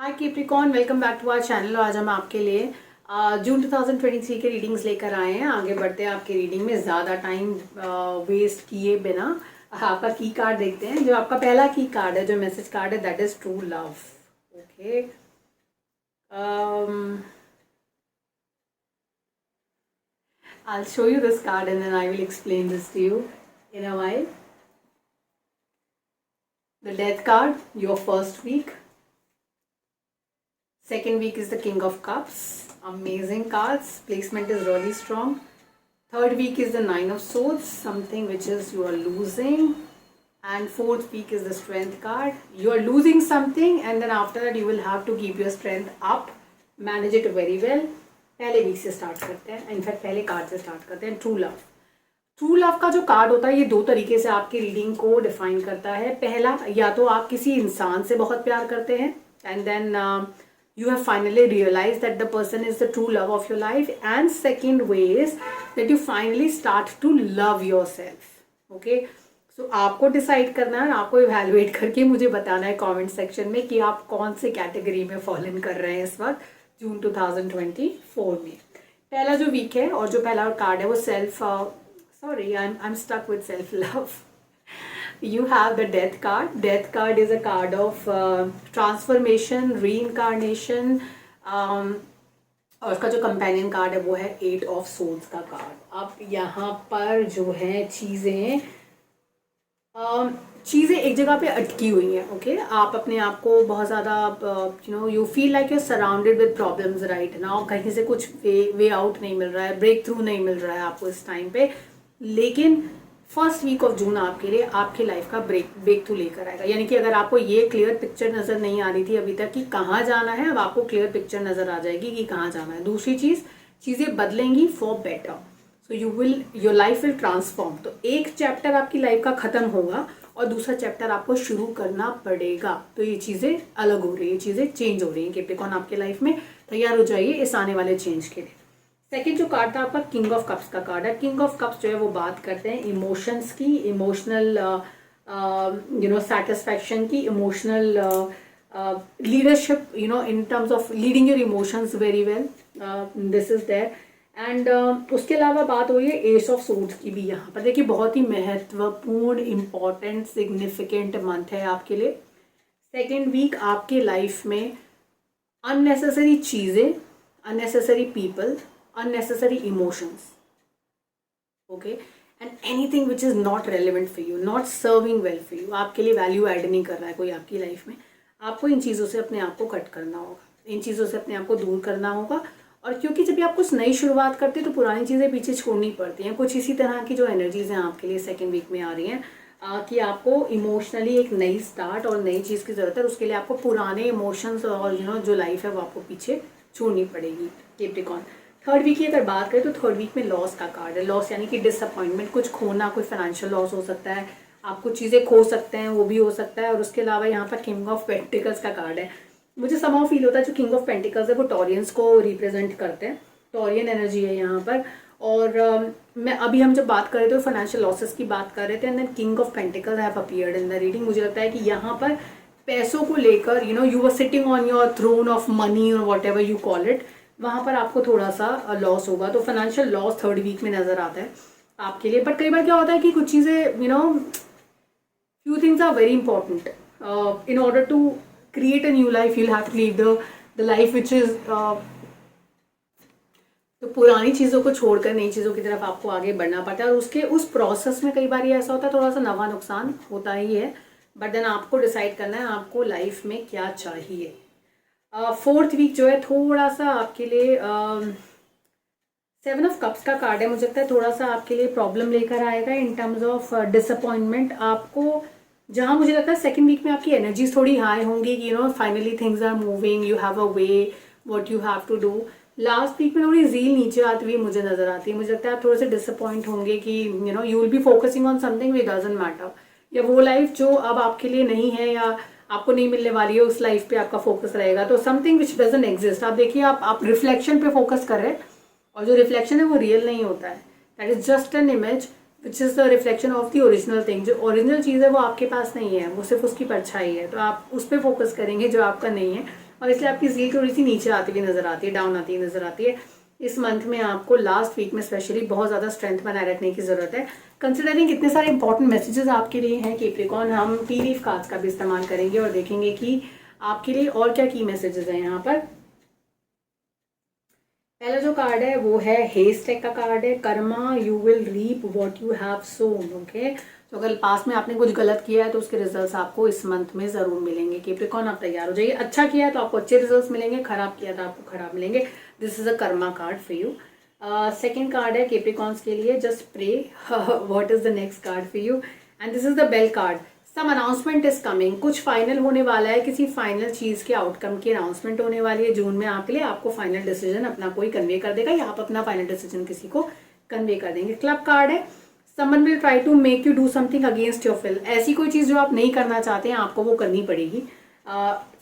Hi Capricorn, welcome back to our channel. आज हम आपके लिए जून 2023 के रीडिंग्स लेकर आए हैं। आगे बढ़ते हैं आपकी रीडिंग में ज़्यादा टाइम वेस्ट किए बिना आपका की कार्ड देखते हैं। जो आपका पहला की कार्ड है, जो मैसेज कार्ड है, that is true love. Okay, I'll show you this card and then I will explain this to you in a while. The Death card, your first week. Second week is the King of Cups. Amazing cards. Placement is really strong. Third week is the Nine of Swords, something which is you are losing. And fourth week is the Strength card. You are losing something and then after that you will have to keep your strength up. Manage it very well. पहले week से start करते हैं, in fact पहले card से start करते हैं। True love. True love का जो कार्ड होता है ये दो तरीके से आपकी रीडिंग को डिफाइन करता है। पहला, या तो आप किसी इंसान से बहुत प्यार करते हैं and then you have finally realized that the person is the true love of your life, and second way is that you finally start to love yourself. Okay, so आपको डिसाइड करना है, आपको इवेलुएट करके मुझे बताना है comment section में कि आप कौन से कैटेगरी में फॉल इन कर रहे हैं इस वक्त जून 2024 में। पहला जो वीक है और जो पहला कार्ड है वो self I am stuck with self love. You have the Death card. Death card is a card of transformation, reincarnation. और उसका जो कंपेनियन कार्ड है वो है एट ऑफ सोर्ड्स का कार्ड। अब यहाँ पर जो है चीज़ें एक जगह पे अटकी हुई हैं। ओके, आप अपने आप को बहुत ज़्यादा you feel like you surrounded with problems right now. कहीं से कुछ वे आउट नहीं मिल रहा है, ब्रेक थ्रू नहीं मिल रहा है आपको इस टाइम पे। लेकिन फर्स्ट वीक ऑफ जून आपके लिए आपकी लाइफ का ब्रेक थ्रू लेकर आएगा। यानी कि अगर आपको ये क्लियर पिक्चर नज़र नहीं आ रही थी अभी तक कि कहाँ जाना है, अब आपको क्लियर पिक्चर नज़र आ जाएगी कि कहाँ जाना है। दूसरी चीज़, चीज़ें बदलेंगी for better. So your life will transform. तो एक चैप्टर आपकी लाइफ का ख़त्म होगा और दूसरा चैप्टर आपको शुरू करना पड़ेगा। तो ये चीज़ें अलग हो रही है, ये चीज़ें चेंज हो रही हैं। कैप्रिकॉर्न आपके लाइफ में तैयार हो जाइए इस आने वाले चेंज के लिए। सेकेंड जो कार्ड था आपका किंग ऑफ कप्स का कार्ड है। किंग ऑफ कप्स जो है वो बात करते हैं इमोशंस की, इमोशनल सेटिस्फैक्शन की, emotional leadership, in terms of leading your emotions very well, this is there. And उसके अलावा बात हो रही है एस ऑफ सोर्ड्स की भी। यहाँ पर देखिए बहुत ही महत्वपूर्ण, इम्पॉर्टेंट, सिग्निफिकेंट मंथ है आपके लिए। सेकेंड वीक आपके लाइफ में अननेसेसरी चीज़ें, unnecessary people, unnecessary emotions, okay, and anything which is not relevant for you, not serving well for you, आपके लिए वैल्यू ऐड नहीं कर रहा है कोई आपकी लाइफ में। आपको इन चीज़ों से अपने आप को कट करना होगा, इन चीज़ों से अपने आप को दूर करना होगा। और क्योंकि जब आप कुछ नई शुरुआत करते हैं तो पुरानी चीज़ें पीछे छोड़नी पड़ती हैं। कुछ इसी तरह की जो एनर्जीज हैं आपके लिए सेकेंड वीक में आ रही हैं कि आपको इमोशनली एक नई स्टार्ट और नई चीज़ की ज़रूरत है। उसके लिए आपको पुराने इमोशंस और जो लाइफ है वो आपको पीछे छोड़नी पड़ेगी। कैप्रिकॉर्न थर्ड वीक की अगर बात करें तो थर्ड वीक में लॉस का कार्ड है। लॉस यानी कि डिसअपॉइंटमेंट, कुछ खोना, कोई फाइनेंशियल लॉस हो सकता है, आप कुछ चीज़ें खो सकते हैं, वो भी हो सकता है। और उसके अलावा यहाँ पर किंग ऑफ पेंटिकल्स का कार्ड है। मुझे समाउ फील होता है जो किंग ऑफ पेंटिकल्स है वो टॉरियंस को रिप्रेजेंट करते हैं, टॉरियन एनर्जी है यहाँ पर। और मैं अभी हम जब बात कर रहे थे फाइनेंशियल लॉसेस की बात कर रहे थे and then king of pentacles have appeared in the reading. मुझे लगता है कि यहाँ पर पैसों को लेकर you were sitting on your throne of money और whatever you call it, वहाँ पर आपको थोड़ा सा लॉस होगा। तो फाइनेंशियल लॉस थर्ड वीक में नज़र आता है आपके लिए। बट कई बार क्या होता है कि कुछ चीज़ें few things are very important in order to create a new life. You have to leave the life which is, तो पुरानी चीज़ों को छोड़कर नई चीज़ों की तरफ आपको आगे बढ़ना पड़ता है। और उस प्रोसेस में कई बार ये ऐसा होता है थोड़ा सा नफा नुकसान होता ही है। बट देन आपको डिसाइड करना है आपको लाइफ में क्या चाहिए। फोर्थ वीक जो है थोड़ा सा आपके लिए सेवन ऑफ कप्स का कार्ड है। मुझे लगता है थोड़ा सा आपके लिए प्रॉब्लम लेकर आएगा इन टर्म्स ऑफ डिसअपॉइंटमेंट। आपको जहाँ मुझे लगता है सेकंड वीक में आपकी एनर्जीज थोड़ी हाई होंगी कि finally things are moving, you have a way what you have to do. Last week में थोड़ी ज़ील नीचे आती हुई मुझे नज़र आती है। मुझे लगता है आप थोड़े से डिसअपॉइंट होंगे कि you will be focusing on something which doesn't matter, या वो लाइफ जो अब आपके लिए नहीं है या आपको नहीं मिलने वाली है उस लाइफ पे आपका फोकस रहेगा। तो समथिंग विच डजंट एग्जिस्ट। आप देखिए आप रिफ्लेक्शन पे फोकस कर रहे हैं और जो रिफ्लेक्शन है वो रियल नहीं होता है। That is just an image which is the reflection of the original thing. जो ओरिजिनल चीज़ है वो आपके पास नहीं है, वो सिर्फ उसकी परछाई है। तो आप उस पर फोकस करेंगे जो आपका नहीं है और इसलिए आपकी ज़ील थोड़ी सी नीचे आती हुई नजर आती है, डाउन आती हुई नजर आती है। इस मंथ में आपको लास्ट वीक में स्पेशली बहुत ज़्यादा स्ट्रेंथ बनाए रखने की ज़रूरत है। कंसिडरिंग इतने सारे इंपॉर्टेंट मैसेजेस आपके लिए हैं कैप्रिकॉर्न, हम टी लीफ कार्ड्स का भी इस्तेमाल करेंगे और देखेंगे कि आपके लिए और क्या की मैसेजेस हैं यहाँ पर। पहला जो कार्ड है वो है हेस्टेक का कार्ड है, karma you will reap what you have sown. Okay, तो अगर पास में आपने कुछ गलत किया है तो उसके रिजल्ट्स आपको इस मंथ में जरूर मिलेंगे। कैप्रिकॉर्न आप तैयार हो जाइए, अच्छा किया है तो आपको अच्छे रिजल्ट्स मिलेंगे, खराब किया तो आपको खराब मिलेंगे। This is a karma card for you. Second card है कैप्रिकॉर्न्स के लिए, just pray what is the next card for you, and this is the bell card. Some announcement is coming, कुछ फाइनल होने वाला है, किसी फाइनल चीज के आउटकम की अनाउंसमेंट होने वाली है जून में आपके लिए। आपको फाइनल डिसीजन अपना कोई कन्वे कर देगा या आप अपना फाइनल डिसीजन किसी को कन्वे कर देंगे। क्लब कार्ड है, someone will try to make you do something against your will, ऐसी कोई चीज जो आप नहीं करना चाहते हैं आपको वो करनी पड़ेगी।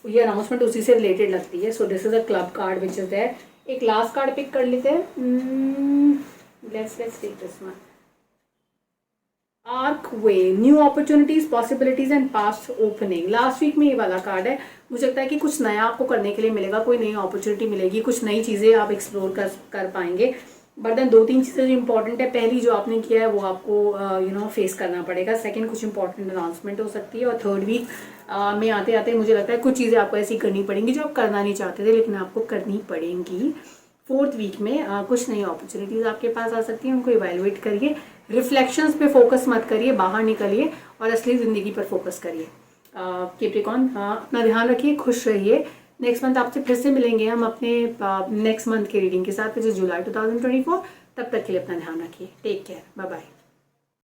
ये अनाउंसमेंट उसी से रिलेटेड लगती है। So this is a club card which is there. एक लास्ट कार्ड पिक कर लेते हैं, let's take this one. Arc way, new opportunities, possibilities and past opening. Last week में ये वाला कार्ड है, मुझे लगता है कि कुछ नया आपको करने के लिए मिलेगा, कोई नई अपॉर्चुनिटी मिलेगी, कुछ नई चीज़ें आप एक्सप्लोर कर पाएंगे। बट देन दो तीन चीज़ें जो इंपॉर्टेंट है, पहली जो आपने किया है वो आपको फेस करना पड़ेगा। सेकंड कुछ इंपॉर्टेंट अनाउंसमेंट हो सकती है। और थर्ड वीक में आते आते मुझे लगता है कुछ चीज़ें आपको ऐसी करनी पड़ेंगी जो आप करना नहीं चाहते थे लेकिन आपको करनी पड़ेंगी। फोर्थ वीक में कुछ नई अपॉर्चुनिटीज़ आपके पास आ सकती हैं, उनको इवेलुएट करिए। रिफ्लेक्शंस पे फोकस मत करिए, बाहर निकलिए और असली ज़िंदगी पर फोकस करिए। कैप्रिकॉर्न अपना ध्यान रखिए, खुश रहिए। नेक्स्ट मंथ आपसे फिर से मिलेंगे हम अपने नेक्स्ट मंथ के रीडिंग के साथ, विच इज जुलाई 2024। तब तक के लिए अपना ध्यान रखिए। Take care, bye bye.